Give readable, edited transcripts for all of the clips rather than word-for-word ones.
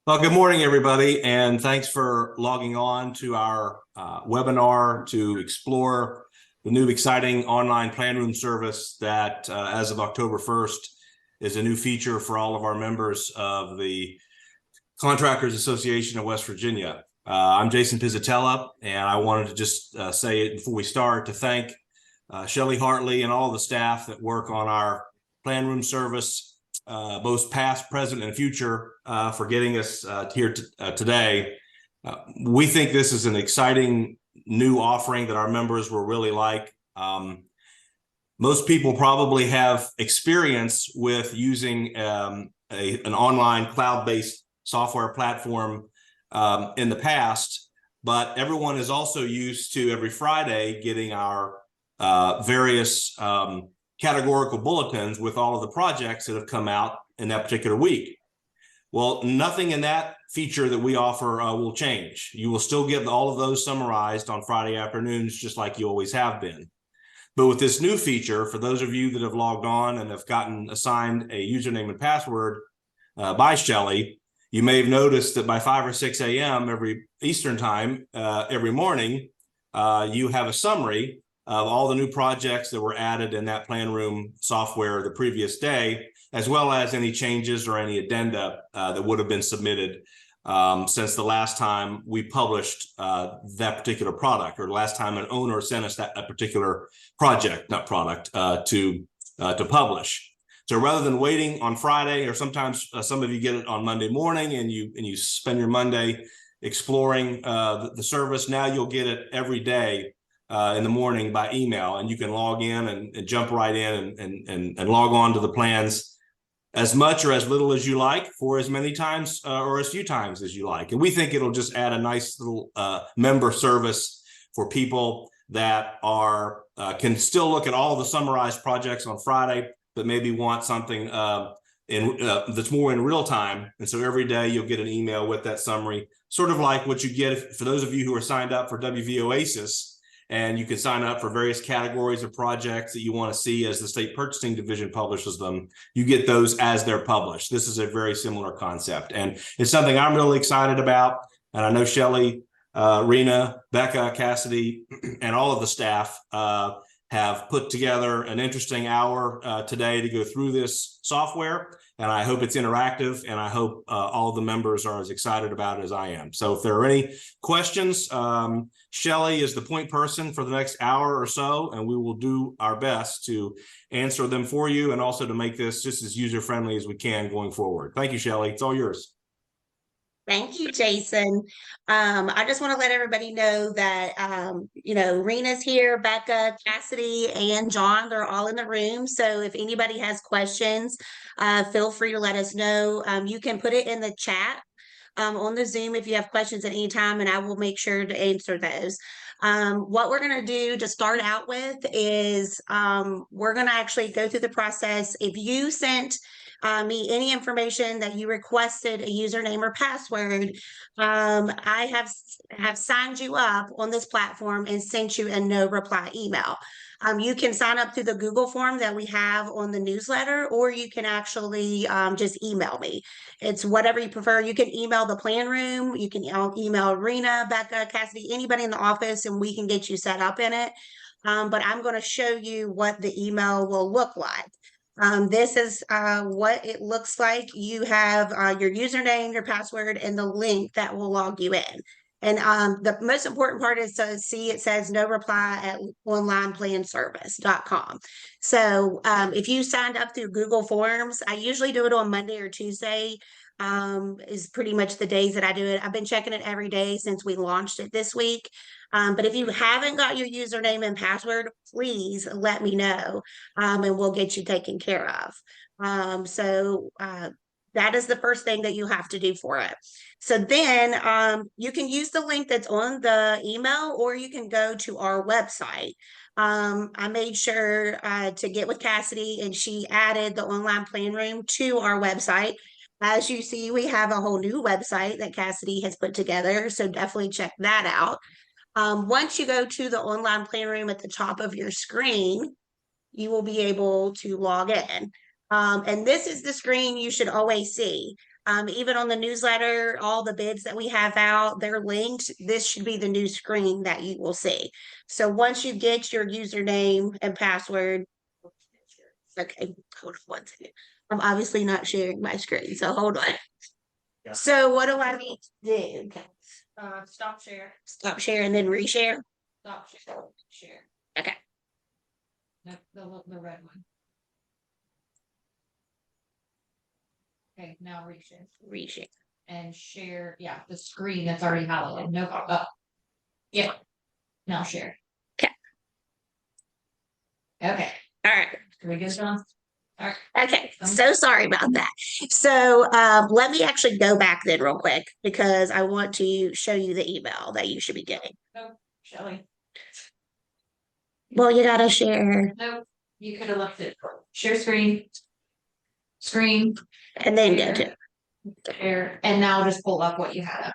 Well, good morning, everybody, and thanks for logging on to our webinar to explore the new exciting online Planroom service that, as of October 1st, is a new feature for all of our members of the Contractors Association of West Virginia. I'm Jason Pizzatella, and I wanted to just say it before we start to thank Shelley Hartley and all the staff that work on our Planroom service, both past, present, and future, for getting us here today. We think this is an exciting new offering that our members will really like. Most people probably have experience with using an online cloud-based software platform in the past, but everyone is also used to every Friday getting our various categorical bulletins with all of the projects that have come out in that particular week. Well, nothing in that feature that we offer will change. You will still get all of those summarized on Friday afternoons, just like you always have been. But with this new feature, for those of you that have logged on and have gotten assigned a username and password by Shelley, you may have noticed that by 5 or 6 a.m. every Eastern time, every morning, you have a summary of all the new projects that were added in that Planroom software the previous day, as well as any changes or any addenda that would have been submitted since the last time we published that particular product, or the last time an owner sent us that particular project, not product, to publish. So rather than waiting on Friday, or sometimes some of you get it on Monday morning and you spend your Monday exploring the service, now you'll get it every day in the morning by email, and you can log in and jump right in and log on to the plans as much or as little as you like, for as many times or as few times as you like. And we think it'll just add a nice little member service for people that are can still look at all the summarized projects on Friday, but maybe want something that's more in real time. And so every day you'll get an email with that summary, sort of like what you get for those of you who are signed up for WV Oasis. And you can sign up for various categories of projects that you want to see as the state purchasing division publishes them. You get those as they're published. This is a very similar concept, and it's something I'm really excited about. And I know Shelley, Rena, Becca, Cassidy, and all of the staff have put together an interesting hour today to go through this software. And I hope it's interactive, and I hope all of the members are as excited about it as I am. So if there are any questions, Shelley is the point person for the next hour or so, and we will do our best to answer them for you, and also to make this just as user-friendly as we can going forward. Thank you, Shelley. It's all yours. Thank you, Jason. I just want to let everybody know that, Rena's here, Becca, Cassidy, and John, they're all in the room. So if anybody has questions, feel free to let us know. You can put it in the chat on the Zoom if you have questions at any time, and I will make sure to answer those. What we're going to do to start out with is we're going to actually go through the process. If you sent me any information that you requested a username or password, I have signed you up on this platform and sent you a no reply email. You can sign up through the Google form that we have on the newsletter, or you can actually just email me. It's whatever you prefer. You can email the Planroom, you can email Rena, Becca, Cassidy, anybody in the office, and we can get you set up in it. But I'm going to show you what the email will look like. This is what it looks like. You have your username, your password, and the link that will log you in. And the most important part is to see it says no reply at onlineplanservice.com. So if you signed up through Google Forms, I usually do it on Monday or Tuesday. Is pretty much the days that I do it. I've been checking it every day since we launched it this week. But if you haven't got your username and password, please let me know, and we'll get you taken care of. That is the first thing that you have to do for it. So then you can use the link that's on the email, or you can go to our website. I made sure to get with Cassidy, and she added the online Planroom to our website. As you see, we have a whole new website that Cassidy has put together, so definitely check that out. Once you go to the online Planroom at the top of your screen, you will be able to log in. And this is the screen you should always see. Even on the newsletter, all the bids that we have out, they're linked. This should be the new screen that you will see. So once you get your username and password, okay, hold on one second. I'm obviously not sharing my screen, so hold on. Yeah. So what do I need to do? Okay. Stop share. Stop share and then reshare. Stop share. Share. Okay. The red one. Okay, now reshare. Reshare. And share, yeah, the screen that's already highlighted. No, yeah. Now share. Okay. Okay. All right. Can we get on? All right. Okay, so sorry about that. So let me actually go back then real quick because I want to show you the email that you should be getting. No, Shelley. Well, you gotta share No, you could have left it. Share screen. Screen. and then go to. Share. And now just pull up what you had up.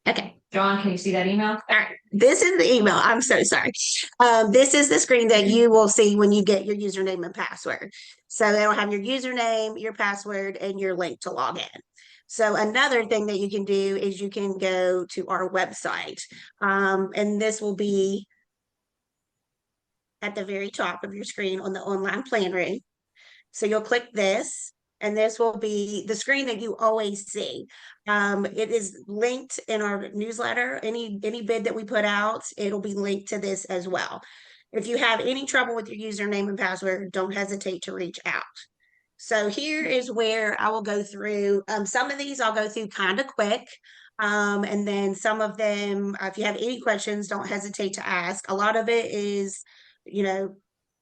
Okay. John, can you see that email? All right. This is the email. I'm so sorry. This is the screen that you will see when you get your username and password. So it'll have your username, your password, and your link to log in. So another thing that you can do is you can go to our website. And this will be at the very top of your screen on the online Planroom. So you'll click this, and this will be the screen that you always see. It is linked in our newsletter. Any bid that we put out, it'll be linked to this as well. If you have any trouble with your username and password, don't hesitate to reach out. So here is where I will go through. Some of these I'll go through kind of quick. And then some of them, if you have any questions, don't hesitate to ask. A lot of it is,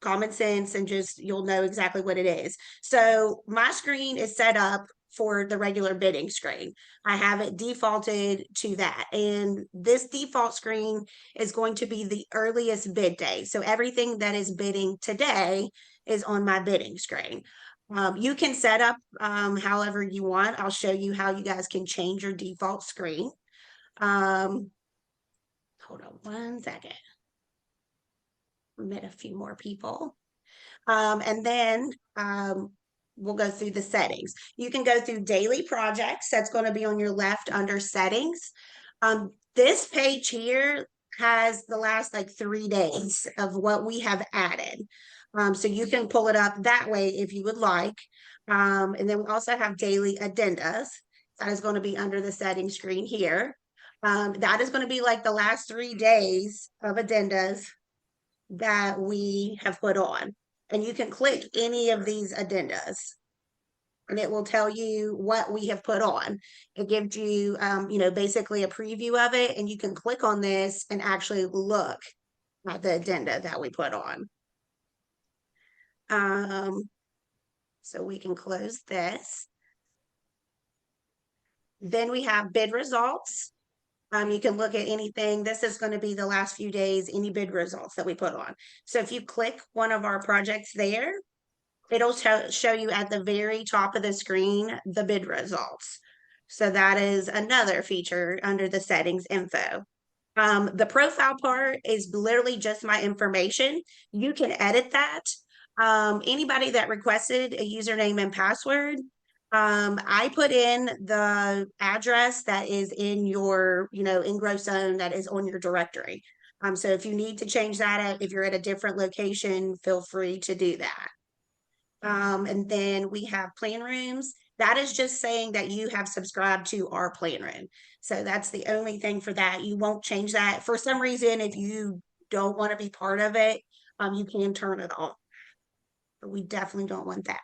common sense and just you'll know exactly what it is. So my screen is set up for the regular bidding screen. I have it defaulted to that. And this default screen is going to be the earliest bid day. So everything that is bidding today is on my bidding screen. You can set up however you want. I'll show you how you guys can change your default screen. Hold on one second. Met a few more people. And then we'll go through the settings. You can go through daily projects. That's going to be on your left under settings. This page here has the last 3 days of what we have added. So you can pull it up that way if you would like. And then we also have daily addendas. That is going to be under the settings screen here. That is going to be like the last 3 days of addendas that we have put on. And you can click any of these addendas and it will tell you what we have put on. It gives you, basically a preview of it, and you can click on this and actually look at the addenda that we put on. So we can close this. Then we have bid results. You can look at anything. This is going to be the last few days, any bid results that we put on. So if you click one of our projects there, it'll show you at the very top of the screen, the bid results. So that is another feature under the settings info. The profile part is literally just my information. You can edit that. Anybody that requested a username and password, I put in the address that is in your, engross zone that is on your directory. So if you need to change that, if you're at a different location, feel free to do that. And then we have Planrooms. That is just saying that you have subscribed to our Planroom. So that's the only thing for that. You won't change that. For some reason, if you don't want to be part of it, you can turn it off. But we definitely don't want that.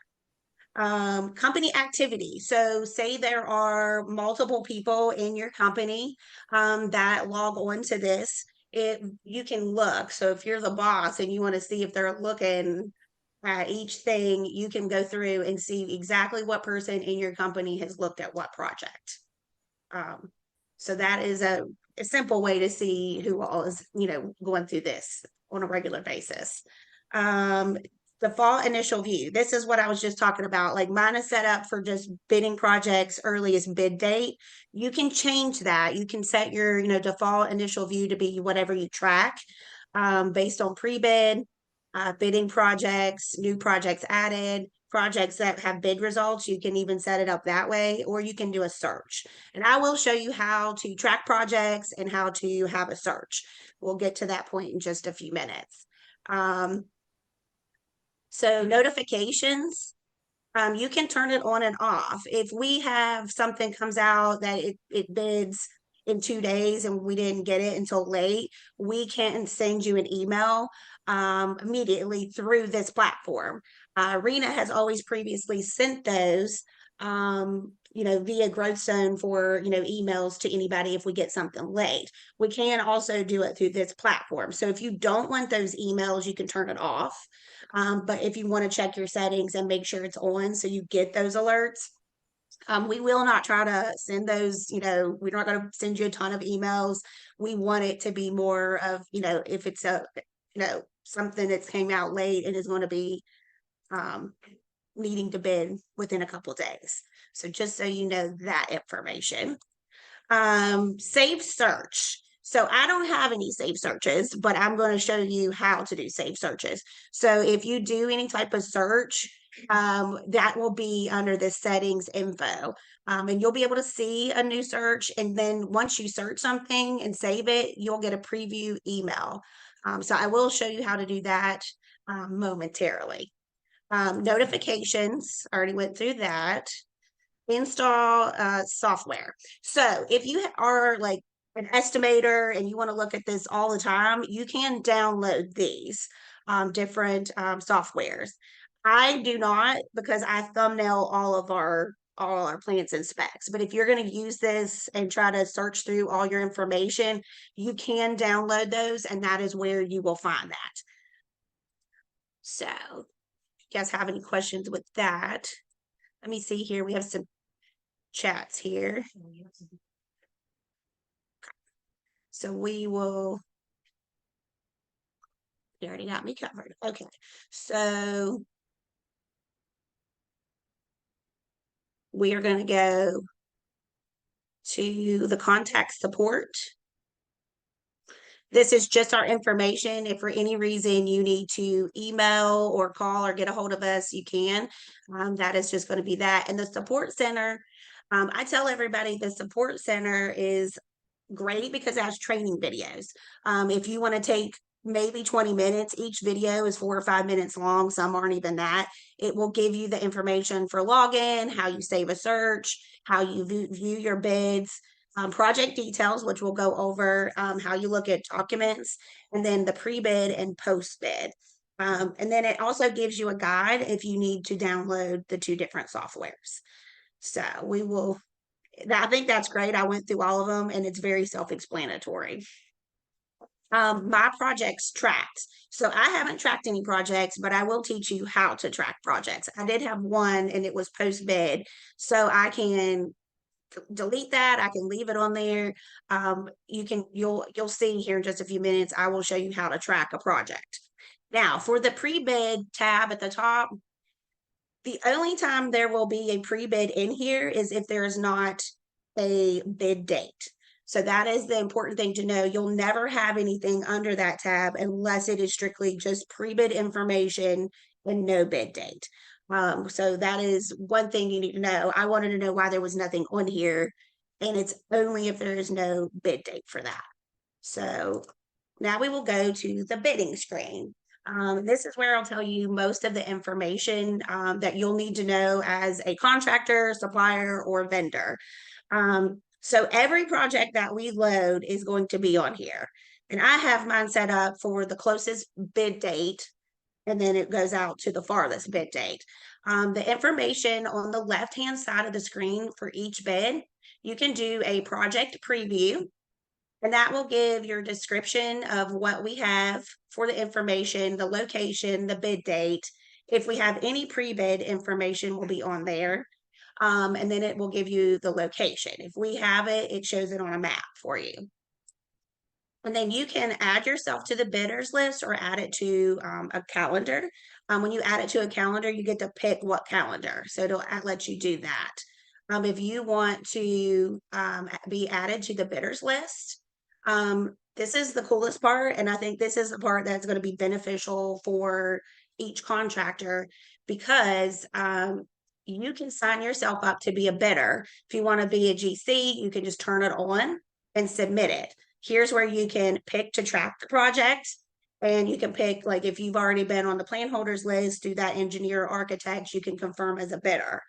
Company activity. So say there are multiple people in your company that log on to this. You can look. So if you're the boss and you want to see if they're looking at each thing, you can go through and see exactly what person in your company has looked at what project. So that is a simple way to see who all is, going through this on a regular basis. Default initial view. This is what I was just talking about. Like mine is set up for just bidding projects, earliest bid date. You can change that. You can set your, default initial view to be whatever you track based on pre-bid, bidding projects, new projects added, projects that have bid results, you can even set it up that way, or you can do a search. And I will show you how to track projects and how to have a search. We'll get to that point in just a few minutes. So notifications, you can turn it on and off. If we have something comes out that it bids in 2 days and we didn't get it until late, we can send you an email immediately through this platform. Rena has always previously sent those, via Growth Zone for, emails to anybody if we get something late. We can also do it through this platform. So if you don't want those emails, you can turn it off. But if you want to check your settings and make sure it's on so you get those alerts, we will not try to send those, we're not going to send you a ton of emails. We want it to be more of, if it's something that came out late and is going to be needing to bid within a couple of days. So just so you know that information. Save search. So I don't have any save searches, but I'm going to show you how to do save searches. So if you do any type of search, that will be under the settings info. And you'll be able to see a new search. And then once you search something and save it, you'll get a preview email. So I will show you how to do that momentarily. Notifications, I already went through that. Install software. So if you are like an estimator and you want to look at this all the time, you can download these different softwares. I do not, because I thumbnail all our plans and specs. But if you're going to use this and try to search through all your information, you can download those, and that is where you will find that. So if you guys have any questions with that, let me see here. We have some chats here. So we will, you already got me covered. Okay. So we are going to go to the contact support. This is just our information. If for any reason you need to email or call or get a hold of us, you can. That is just going to be that. And the support center, I tell everybody the support center is great because it has training videos. If you want to take maybe 20 minutes, each video is 4 or 5 minutes long. Some aren't even that. It will give you the information for login, how you save a search, how you view your bids, project details, which we'll go over, how you look at documents, and then the pre-bid and post-bid. And then it also gives you a guide if you need to download the 2 different softwares. So we will, I think that's great. I went through all of them and it's very self-explanatory. My projects tracked. So I haven't tracked any projects, but I will teach you how to track projects. I did have one and it was post-bid. So I can delete that. I can leave it on there. You'll see here in just a few minutes, I will show you how to track a project. Now for the pre-bid tab at the top, the only time there will be a pre-bid in here is if there is not a bid date. So that is the important thing to know. You'll never have anything under that tab unless it is strictly just pre-bid information and no bid date. So that is one thing you need to know. I wanted to know why there was nothing on here, and it's only if there is no bid date for that. So now we will go to the bidding screen. This is where I'll tell you most of the information that you'll need to know as a contractor, supplier, or vendor. So every project that we load is going to be on here. And I have mine set up for the closest bid date, and then it goes out to the farthest bid date. The information on the left-hand side of the screen for each bid, you can do a project preview. And that will give your description of what we have for the information, the location, the bid date. If we have any pre-bid information will be on there. And then it will give you the location. If we have it, it shows it on a map for you. And then you can add yourself to the bidders list or add it to a calendar. When you add it to a calendar, you get to pick what calendar. So it'll let you do that. If you want to be added to the bidders list, this is the coolest part. And I think this is the part that's going to be beneficial for each contractor. because you can sign yourself up to be a bidder. If you want to be a GC, you can just turn it on and submit it. Here's where you can pick to track the project. And you can pick, like, if you've already been on the plan holders list, do that engineer or architect, you can confirm as a bidder.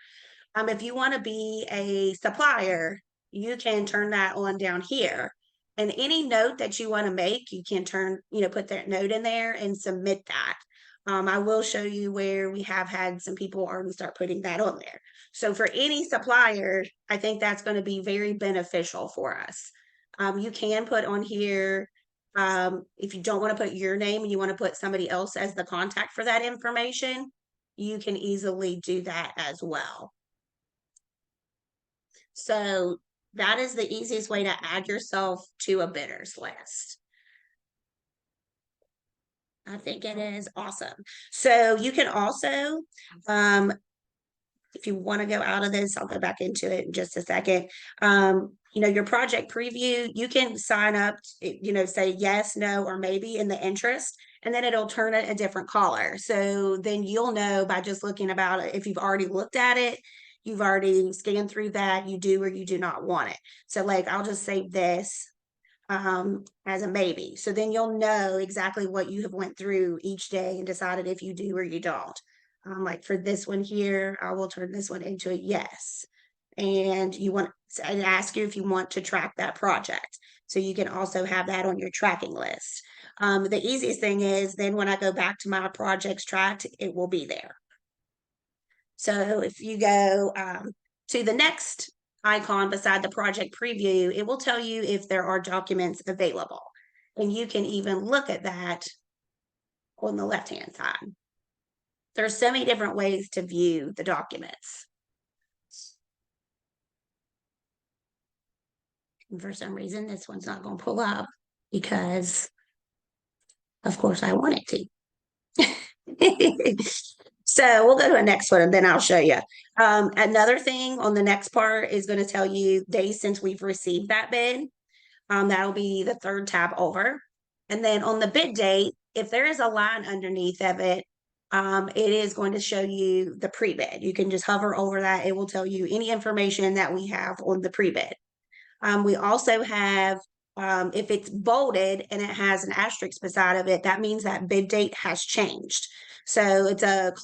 If you want to be a supplier, you can turn that on down here. And any note that you want to make, you can put that note in there and submit that. I will show you where we have had some people already start putting that on there. So for any supplier, I think that's going to be very beneficial for us. You can put on here, if you don't want to put your name and you want to put somebody else as the contact for that information, you can easily do that as well. So that is the easiest way to add yourself to a bidders list. I think it is awesome. So you can also, if you want to go out of this, I'll go back into it in just a second. Your project preview, you can sign up, say yes, no, or maybe in the interest, and then it'll turn it a different color. So then you'll know by just looking about it, if you've already looked at it, you've already scanned through that, you do or you do not want it. So like, I'll just save this as a maybe. So then you'll know exactly what you have went through each day and decided if you do or you don't. Like for this one here, I will turn this one into a yes. And I ask you if you want to track that project. So you can also have that on your tracking list. The easiest thing is then when I go back to my projects tracked, it will be there. So if you go to the next icon beside the project preview, it will tell you if there are documents available. And you can even look at that on the left-hand side. There's so many different ways to view the documents. And for some reason, this one's not going to pull up because, of course, I want it to. So we'll go to the next one and then I'll show you. Another thing on the next part is going to tell you days since we've received that bid. That'll be the third tab over. And then on the bid date, if there is a line underneath of it, it is going to show you the pre-bid. You can just hover over that. It will tell you any information that we have on the pre-bid. We also have, if it's bolded and it has an asterisk beside of it, that means that bid date has changed. So it's a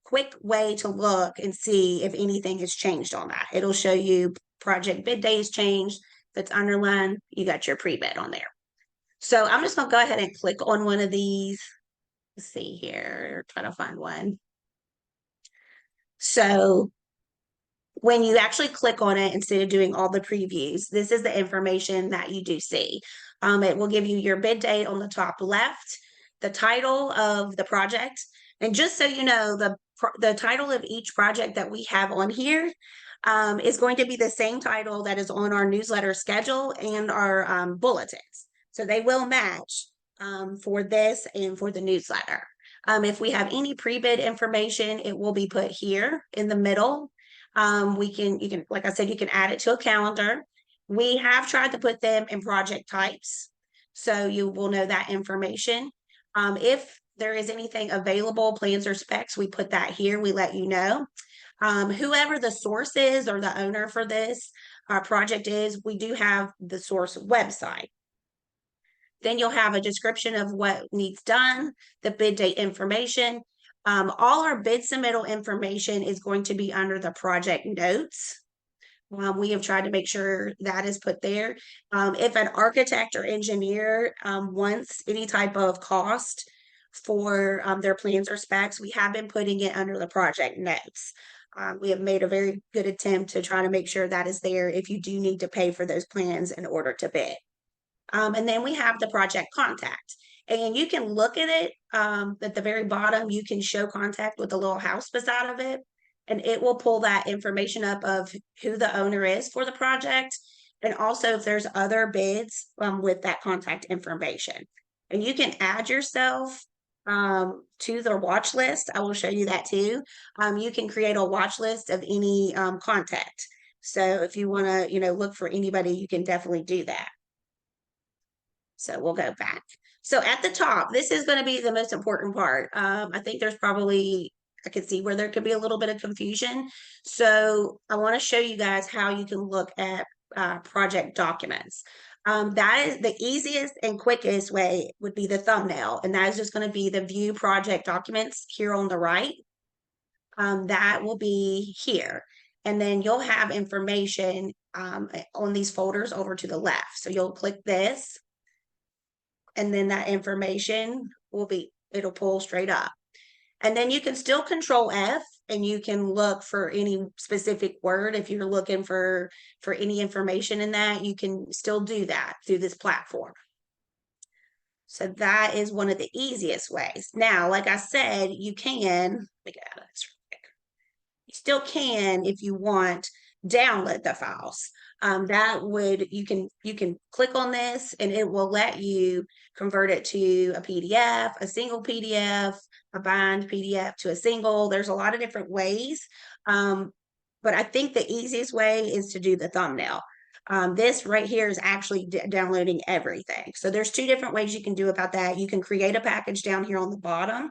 quick way to look and see if anything has changed on that. It'll show you project bid date has changed. If it's underlined, you got your pre-bid on there. So I'm just going to go ahead and click on one of these. Let's see here, try to find one. So when you actually click on it, instead of doing all the previews, this is the information that you do see. It will give you your bid date on the top left, the title of the project. And just so you know, the title of each project that we have on here is going to be the same title that is on our newsletter schedule and our bulletins. So they will match for this and for the newsletter. If we have any pre-bid information, it will be put here in the middle. You can, like I said, you can add it to a calendar. We have tried to put them in project types, so you will know that information. If there is anything available, plans or specs, we put that here. We let you know. Whoever the source is or the owner for this project is, we do have the source website. Then you'll have a description of what needs done, the bid date information. All our bid submittal information is going to be under the project notes. We have tried to make sure that is put there. If an architect or engineer wants any type of cost for their plans or specs, we have been putting it under the project notes. We have made a very good attempt to try to make sure that is there if you do need to pay for those plans in order to bid. And then we have the project contact. And you can look at it at the very bottom, you can show contact with a little house beside of it. And it will pull that information up of who the owner is for the project. And also if there's other bids with that contact information. And you can add yourself to the watch list. I will show you that too. You can create a watch list of any contact. So if you want to, look for anybody, you can definitely do that. So we'll go back. So at the top, this is going to be the most important part. I think there's probably I could see where there could be a little bit of confusion. So I want to show you guys how you can look at project documents. That is the easiest and quickest way would be the thumbnail, and that is just going to be the view project documents here on the right. That will be here. And then you'll have information on these folders over to the left. So you'll click this, and then that information will be, it'll pull straight up. And then you can still Control F, and you can look for any specific word. If you're looking for any information in that, you can still do that through this platform. So that is one of the easiest ways. Now, like I said, you can, let me get out of this real quick. You still can, if you want, download the files. That would, you can click on this and it will let you convert it to a PDF, a single PDF, a bind PDF to a single. There's a lot of different ways. But I think the easiest way is to do the thumbnail. This right here is actually downloading everything. So there's two different ways you can do about that. You can create a package down here on the bottom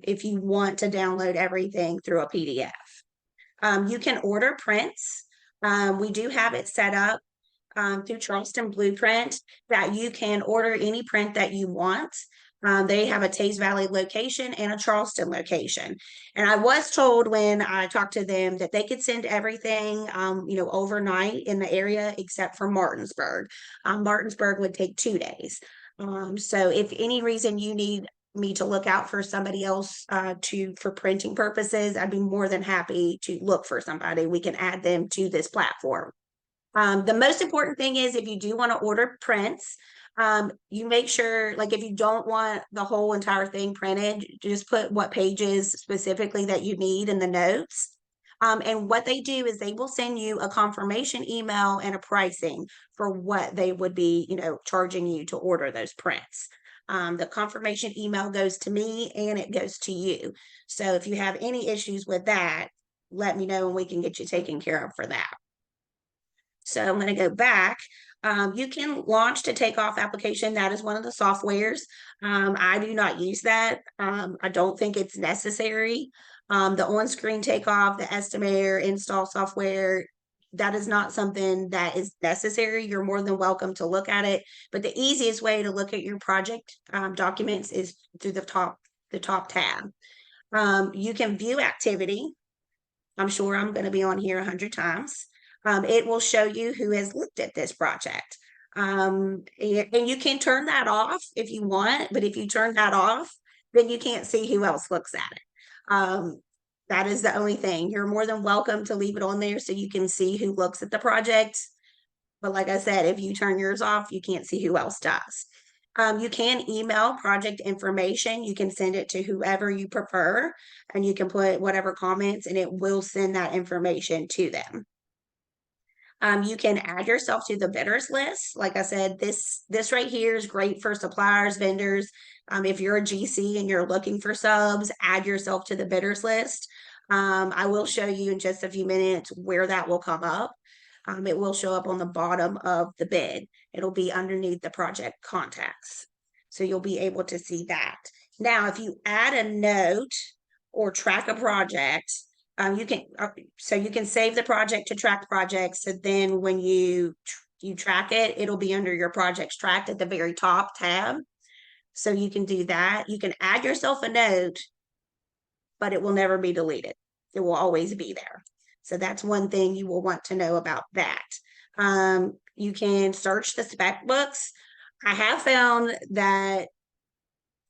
if you want to download everything through a PDF. You can order prints. We do have it set up through Charleston Blueprint that you can order any print that you want. They have a Taze Valley location and a Charleston location. And I was told when I talked to them that they could send everything, overnight in the area except for Martinsburg. Martinsburg would take 2 days. So if any reason you need me to look out for somebody else for printing purposes, I'd be more than happy to look for somebody. We can add them to this platform. The most important thing is if you do want to order prints, you make sure, like if you don't want the whole entire thing printed, just put what pages specifically that you need in the notes. And what they do is they will send you a confirmation email and a pricing for what they would be, charging you to order those prints. The confirmation email goes to me and it goes to you. So if you have any issues with that, let me know and we can get you taken care of for that. So I'm going to go back. You can launch to takeoff application. That is one of the softwares. I do not use that. I don't think it's necessary. The on-screen takeoff, the estimator, install software, that is not something that is necessary. You're more than welcome to look at it. But the easiest way to look at your project documents is through the top tab. You can view activity. I'm sure I'm going to be on here 100 times. It will show you who has looked at this project. And you can turn that off if you want, but if you turn that off, then you can't see who else looks at it. That is the only thing. You're more than welcome to leave it on there so you can see who looks at the project. But like I said, if you turn yours off, you can't see who else does. You can email project information. You can send it to whoever you prefer, and you can put whatever comments, and it will send that information to them. You can add yourself to the bidders list. Like I said, this right here is great for suppliers, vendors. If you're a GC and you're looking for subs, add yourself to the bidders list. I will show you in just a few minutes where that will come up. It will show up on the bottom of the bid. It'll be underneath the project contacts. So you'll be able to see that. Now, if you add a note or track a project, you can save the project to track projects. So then when you track it, it'll be under your projects tracked at the very top tab. So you can do that. You can add yourself a note, but it will never be deleted. It will always be there. So that's one thing you will want to know about that. You can search the spec books. I have found that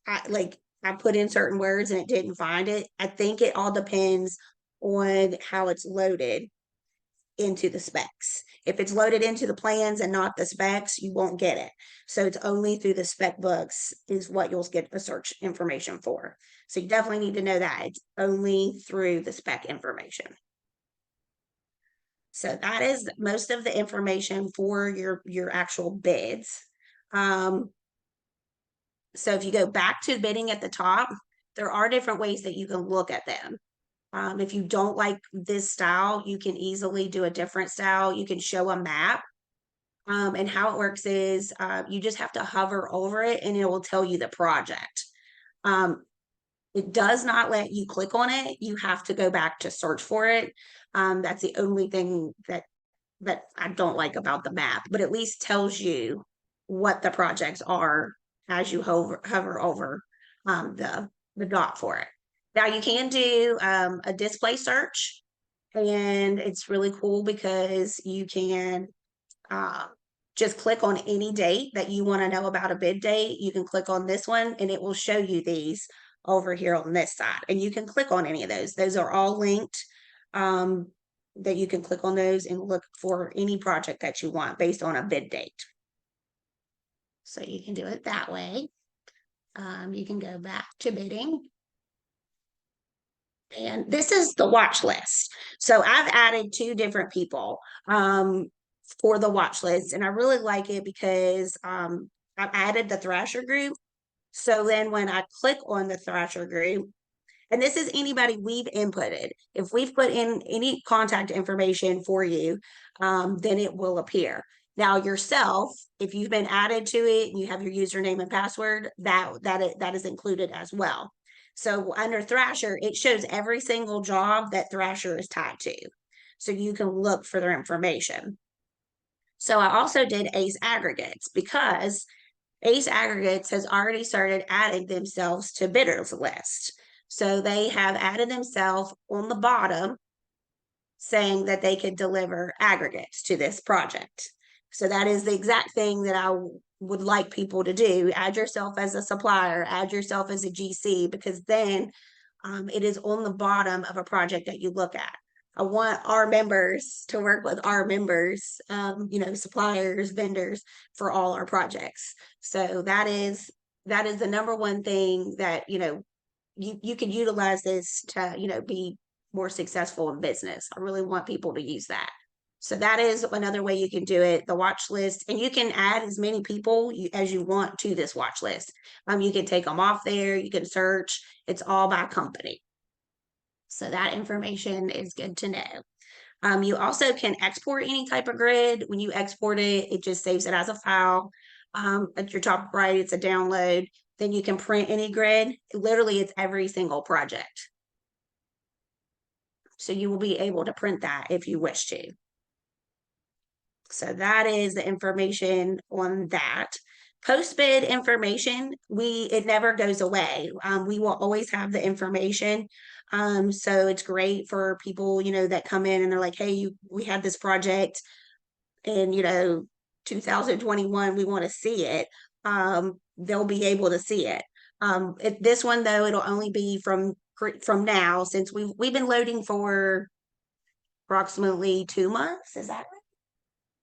I put in certain words and it didn't find it. I think it all depends on how it's loaded into the specs. If it's loaded into the plans and not the specs, you won't get it. So it's only through the spec books is what you'll get the search information for. So you definitely need to know that it's only through the spec information. So that is most of the information for your actual bids. So if you go back to bidding at the top, there are different ways that you can look at them. If you don't like this style, you can easily do a different style. You can show a map. And how it works is you just have to hover over it and it will tell you the project. It does not let you click on it. You have to go back to search for it. That's the only thing that I don't like about the map, but at least tells you what the projects are as you hover over the dot for it. Now you can do a display search, and it's really cool because you can just click on any date that you want to know about a bid date. You can click on this one and it will show you these over here on this side, and you can click on any of those. Those are all linked, that you can click on those and look for any project that you want based on a bid date. So you can do it that way. You can go back to bidding. And this is the watch list. So I've added 2 different people for the watch list, and I really like it because I've added the Thrasher group. So then when I click on the Thrasher group, and this is anybody we've inputted. If we've put in any contact information for you, then it will appear. Now yourself, if you've been added to it and you have your username and password, that is included as well. So under Thrasher, it shows every single job that Thrasher is tied to. So you can look for their information. So I also did Ace Aggregates because Ace Aggregates has already started adding themselves to bidders list. So they have added themselves on the bottom saying that they could deliver aggregates to this project. So that is the exact thing that I would like people to do. Add yourself as a supplier, add yourself as a GC, because then it is on the bottom of a project that you look at. I want our members to work with our members, suppliers, vendors for all our projects. So that is the number one thing that, you can utilize this to, be more successful in business. I really want people to use that. So that is another way you can do it, the watch list, and you can add as many people as you want to this watch list. You can take them off there, you can search, it's all by company. So that information is good to know. You also can export any type of grid. When you export it, it just saves it as a file. At your top right, it's a download. Then you can print any grid. Literally, it's every single project. So you will be able to print that if you wish to. So that is the information on that. Post-bid information, it never goes away. We will always have the information. So it's great for people, that come in and they're like, hey, we had this project in, 2021, we want to see it. They'll be able to see it. This one though, it'll only be from now, since we've been loading for approximately 2 months. Is that right?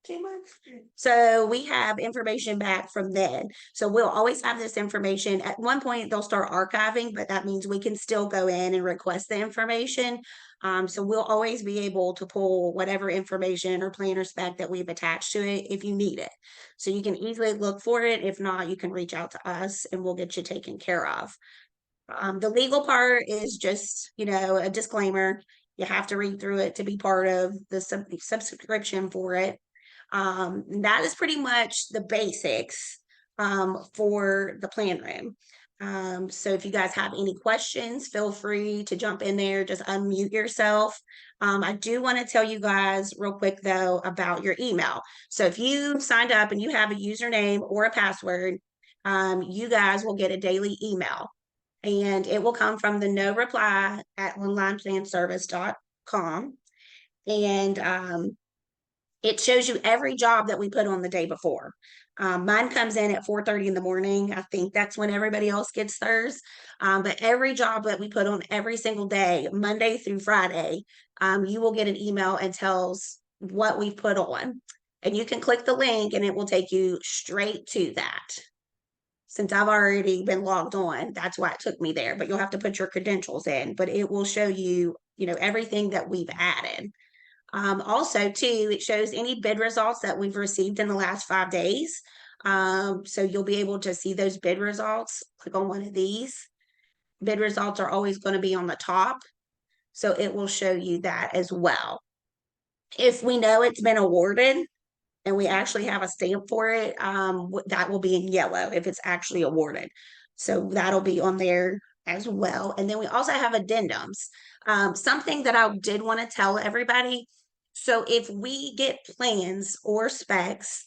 2 months. So we have information back from then. So we'll always have this information. At one point, they'll start archiving, but that means we can still go in and request the information. So we'll always be able to pull whatever information or plan or spec that we've attached to it if you need it. So you can easily look for it. If not, you can reach out to us and we'll get you taken care of. The legal part is just, a disclaimer. You have to read through it to be part of the subscription for it. That is pretty much the basics for the Planroom. So if you guys have any questions, feel free to jump in there, just unmute yourself. I do want to tell you guys real quick though about your email. So if you signed up and you have a username or a password, you guys will get a daily email, and it will come from the no reply at onlineplanservice.com. And it shows you every job that we put on the day before. Mine comes in at 4:30 in the morning. I think that's when everybody else gets theirs. But every job that we put on every single day, Monday through Friday, you will get an email and tells what we've put on. And you can click the link and it will take you straight to that. Since I've already been logged on, that's why it took me there. But you'll have to put your credentials in. But it will show you, everything that we've added. Also, too, it shows any bid results that we've received in the last 5 days. So you'll be able to see those bid results. Click on one of these. Bid results are always going to be on the top. So it will show you that as well. If we know it's been awarded and we actually have a stamp for it, that will be in yellow if it's actually awarded. So that'll be on there as well. And then we also have addendums. Something that I did want to tell everybody. So if we get plans or specs,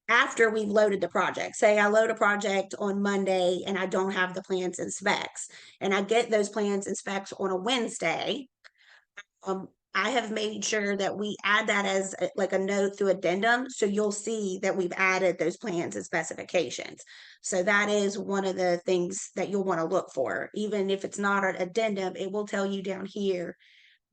after we've loaded the project, say I load a project on Monday and I don't have the plans and specs, and I get those plans and specs on a Wednesday, I have made sure that we add that as like a note through addendum. So you'll see that we've added those plans and specifications. So that is one of the things that you'll want to look for. Even if it's not an addendum, it will tell you down here,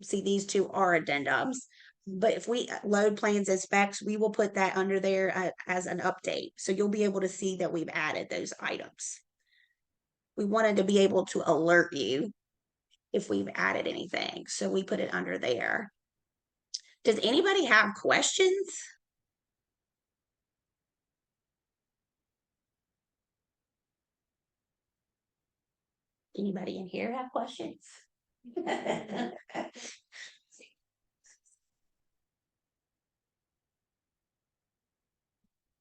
see, these two are addendums. But if we load plans and specs, we will put that under there as an update. So you'll be able to see that we've added those items. We wanted to be able to alert you if we've added anything. So we put it under there. Does anybody have questions? Anybody in here have questions?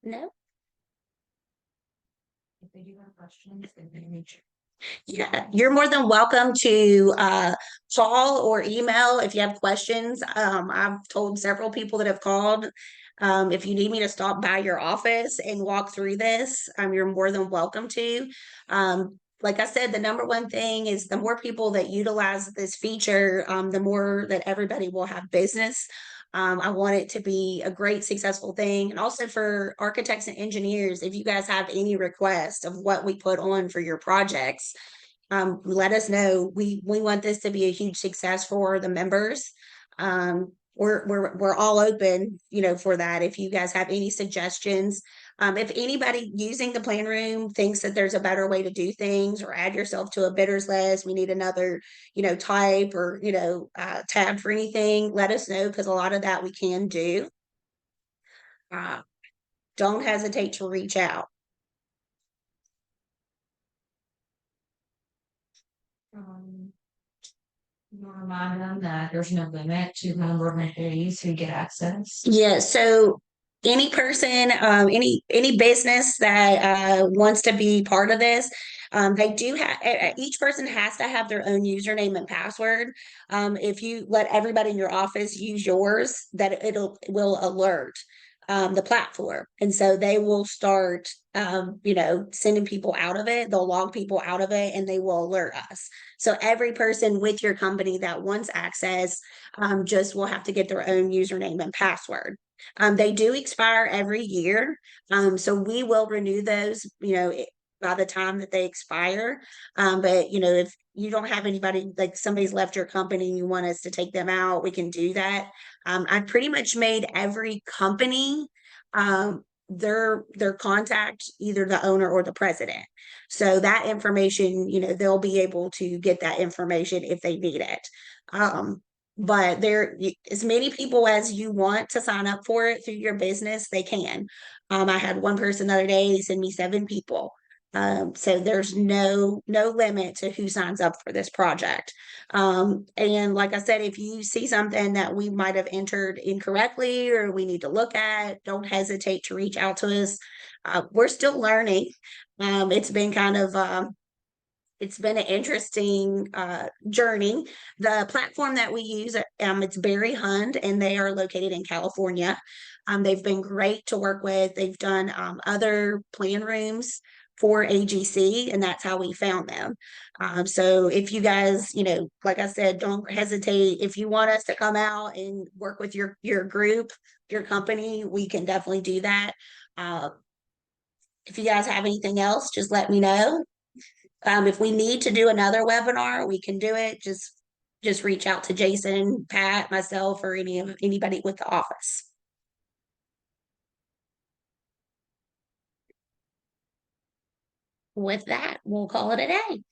No? If they do have questions, then they reach. Yeah, you're more than welcome to call or email if you have questions. I've told several people that have called. If you need me to stop by your office and walk through this, you're more than welcome to. Like I said, the number one thing is the more people that utilize this feature, the more that everybody will have business. I want it to be a great, successful thing. And also for architects and engineers, if you guys have any requests of what we put on for your projects, let us know. We want this to be a huge success for the members. We're all open, for that. If you guys have any suggestions, if anybody using the plan room thinks that there's a better way to do things, or add yourself to a bidders list, we need another, type or tab for anything, let us know, because a lot of that we can do. Don't hesitate to reach out. You'll remind them that there's no limit to the number of employees who get access. Yeah, so any person, any business that wants to be part of this, they do have, each person has to have their own username and password. If you let everybody in your office use yours, that will alert the platform, and so they will start sending people out of it. They'll log people out of it and they will alert us. So every person with your company that wants access just will have to get their own username and password. They do expire every year. So we will renew those, by the time that they expire. But if you don't have anybody, like somebody's left your company and you want us to take them out, we can do that. I pretty much made every company their contact, either the owner or the president. So that information, they'll be able to get that information if they need it. But there, as many people as you want to sign up for it through your business, they can. I had one person the other day send me 7 people. So there's no limit to who signs up for this project. And like I said, if you see something that we might have entered incorrectly or we need to look at, don't hesitate to reach out to us. We're still learning. It's been kind of it's been an interesting journey. The platform that we use, it's Barry Hund, and they are located in California. They've been great to work with. They've done other plan rooms for AGC, and that's how we found them. So if you guys, like I said, don't hesitate. If you want us to come out and work with your group, your company, we can definitely do that. If you guys have anything else, just let me know. If we need to do another webinar, we can do it. Just reach out to Jason, Pat, myself, or anybody with the office. With that, we'll call it a day.